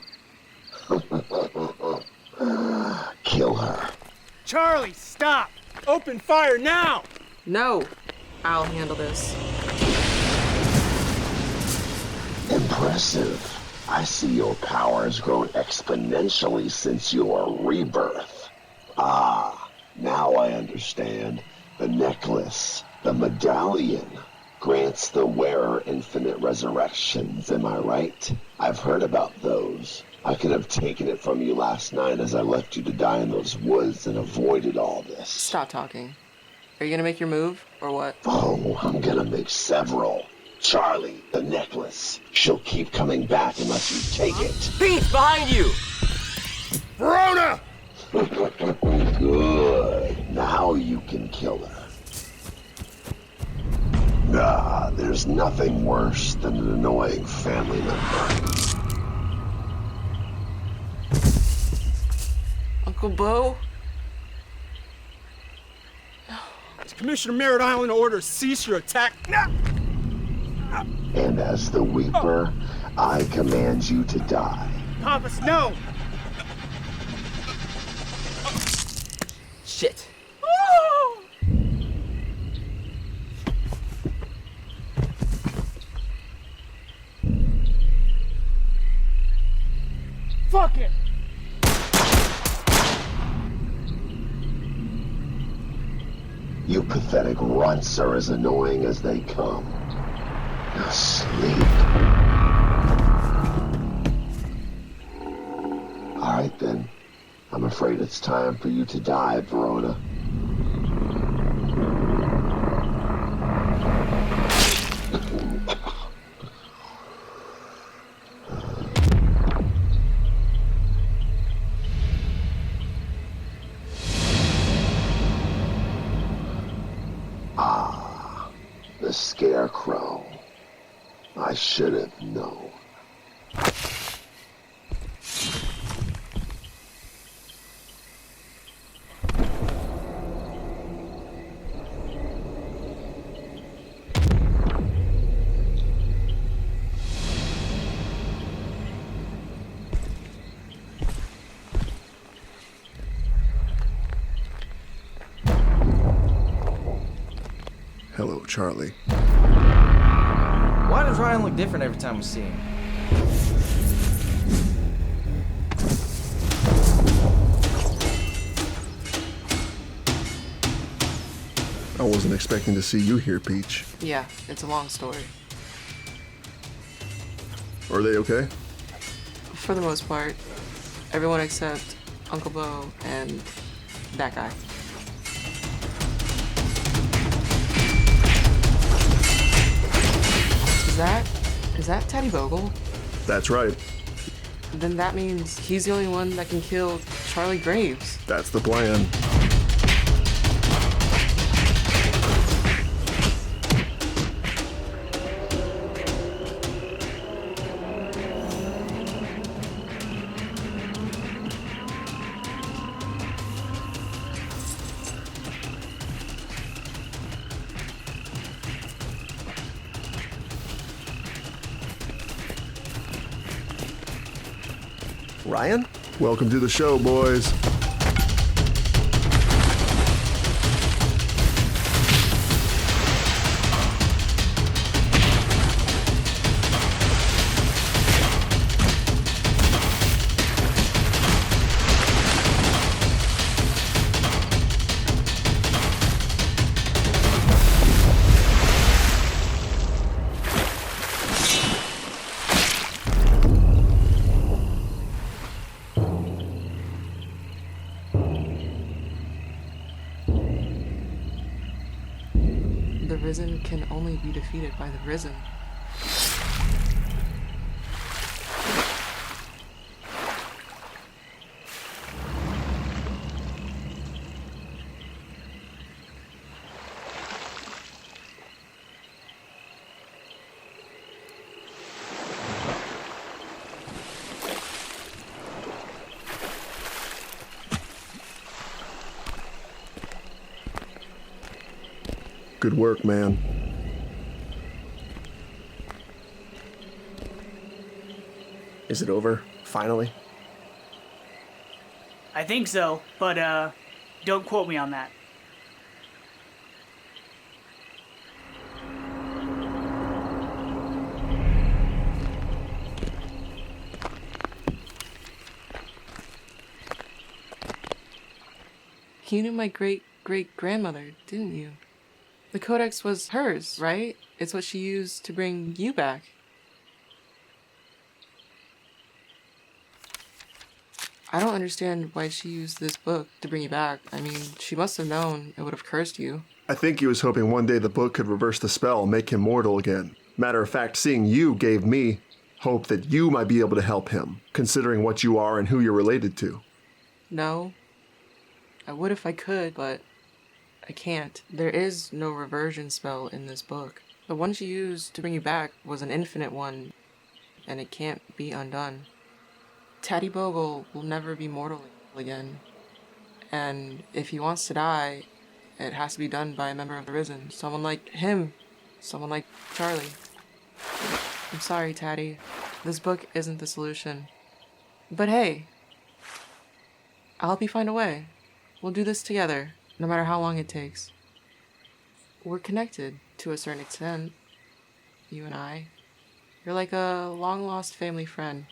Kill her. Charlie, stop! Open fire now! No, I'll handle this. Impressive. I see your power has grown exponentially since your rebirth. Ah, now I understand. The necklace, the medallion, grants the wearer infinite resurrections, am I right? I've heard about those. I could have taken it from you last night as I left you to die in those woods and avoided all this. Stop talking. Are you gonna make your move, or what? Oh, I'm gonna make several. Charlie, the necklace. She'll keep coming back unless you take it. Pete, behind you! Verona! Good. Now you can kill her. Nah, there's nothing worse than an annoying family member. Uncle Bo? Commissioner Merritt Island orders cease your attack now! And as the Weeper, I command you to die. Papas, no! Shit. Fuck it! You pathetic runts are as annoying as they come. Now sleep. All right then. I'm afraid it's time for you to die, Verona. The Scarecrow. I should have known. Hello, Charlie. Why does Ryan look different every time we see him? I wasn't expecting to see you here, Peach. Yeah, it's a long story. Are they okay? For the most part. Everyone except Uncle Bo and that guy. Is that Teddy Bogle? That's right. Then that means he's the only one that can kill Charlie Graves. That's the plan. Ryan? Welcome to the show, boys. The risen can only be defeated by the risen. Good work, man. Is it over, finally? I think so, but don't quote me on that. You knew my great-great-grandmother, didn't you? The codex was hers, right? It's what she used to bring you back. I don't understand why she used this book to bring you back. I mean, she must have known it would have cursed you. I think he was hoping one day the book could reverse the spell and make him mortal again. Matter of fact, seeing you gave me hope that you might be able to help him, considering what you are and who you're related to. No. I would if I could, but I can't. There is no reversion spell in this book. The one she used to bring you back was an infinite one, and it can't be undone. Taddy Bogle will never be mortal again. And if he wants to die, it has to be done by a member of the Risen. Someone like him. Someone like Charlie. I'm sorry, Taddy. This book isn't the solution. But hey, I'll help you find a way. We'll do this together, no matter how long it takes. We're connected to a certain extent, you and I. You're like a long-lost family friend,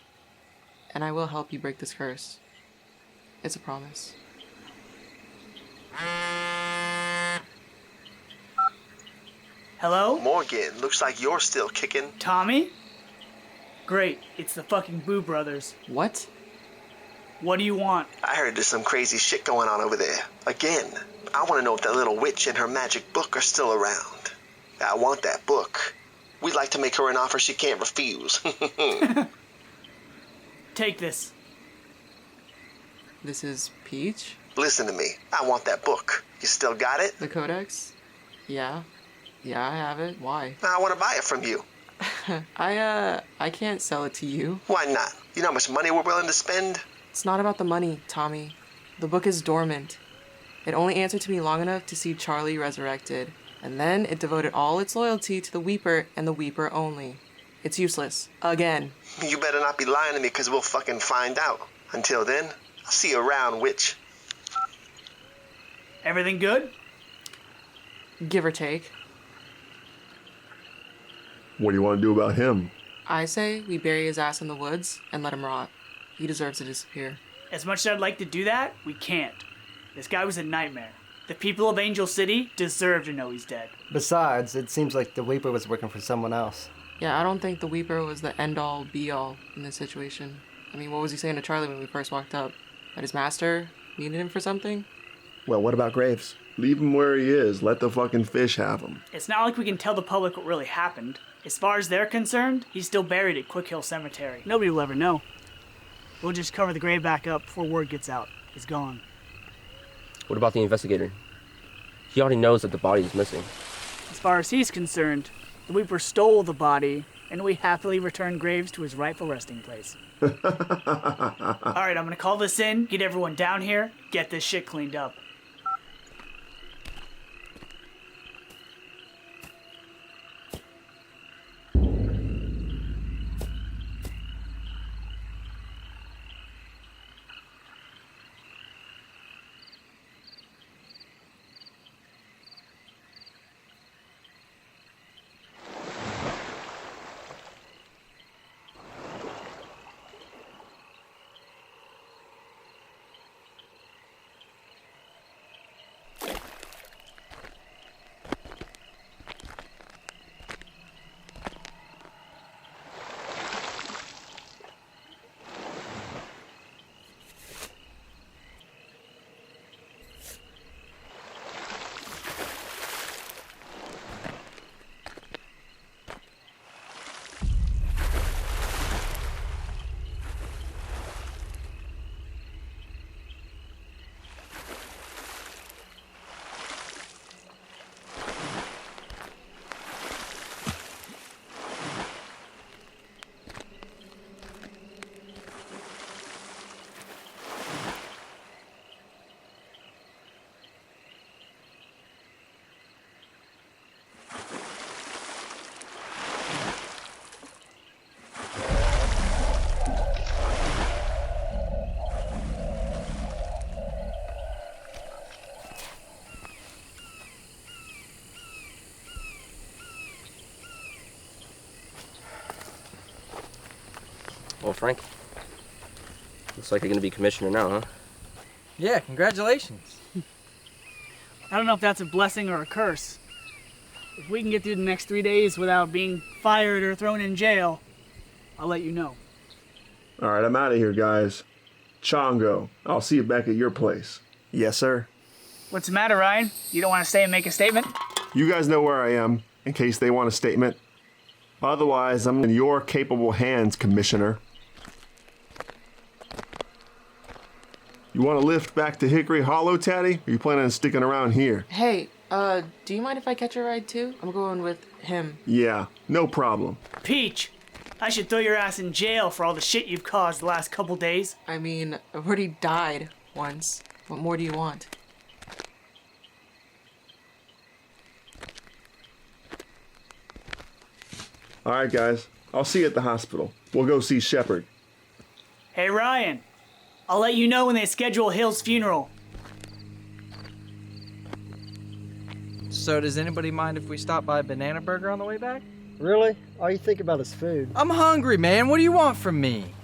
and I will help you break this curse. It's a promise. Hello? Morgan, looks like you're still kicking. Tommy? Great, it's the fucking Boo Brothers. What? What do you want? I heard there's some crazy shit going on over there. Again, I want to know if that little witch and her magic book are still around. I want that book. We'd like to make her an offer she can't refuse. Take this. This is Peach? Listen to me. I want that book. You still got it? The Codex? Yeah. Yeah, I have it. Why? I want to buy it from you. I can't sell it to you. Why not? You know how much money we're willing to spend? It's not about the money, Tommy. The book is dormant. It only answered to me long enough to see Charlie resurrected, and then it devoted all its loyalty to the Weeper and the Weeper only. It's useless. Again. You better not be lying to me, because we'll fucking find out. Until then, I'll see you around, witch. Everything good? Give or take. What do you want to do about him? I say we bury his ass in the woods and let him rot. He deserves to disappear. As much as I'd like to do that, we can't. This guy was a nightmare. The people of Angel City deserve to know he's dead. Besides, it seems like the Weeper was working for someone else. Yeah, I don't think the Weeper was the end-all, be-all in this situation. I mean, what was he saying to Charlie when we first walked up? That his master needed him for something? Well, what about Graves? Leave him where he is. Let the fucking fish have him. It's not like we can tell the public what really happened. As far as they're concerned, he's still buried at Quick Hill Cemetery. Nobody will ever know. We'll just cover the grave back up before word gets out. He's gone. What about the investigator? He already knows that the body is missing. As far as he's concerned, the Weeper stole the body, and we happily return Graves to his rightful resting place. Alright, I'm gonna call this in, get everyone down here, get this shit cleaned up. Well, Frank, looks like you're gonna be commissioner now, huh? Yeah, congratulations. I don't know if that's a blessing or a curse. If we can get through the next 3 days without being fired or thrown in jail, I'll let you know. All right, I'm out of here, guys. Chongo, I'll see you back at your place. Yes, sir. What's the matter, Ryan? You don't want to stay and make a statement? You guys know where I am, in case they want a statement. Otherwise, I'm in your capable hands, Commissioner. You want to lift back to Hickory Hollow, Taddy? Or you planning on sticking around here? Hey, do you mind if I catch a ride too? I'm going with him. Yeah, no problem. Peach, I should throw your ass in jail for all the shit you've caused the last couple days. I mean, I've already died once. What more do you want? All right, guys. I'll see you at the hospital. We'll go see Shepard. Hey, Ryan. I'll let you know when they schedule Hill's funeral. So does anybody mind if we stop by Banana Burger on the way back? Really? All you think about is food. I'm hungry, man. What do you want from me?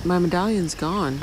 My medallion's gone.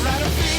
I don't feel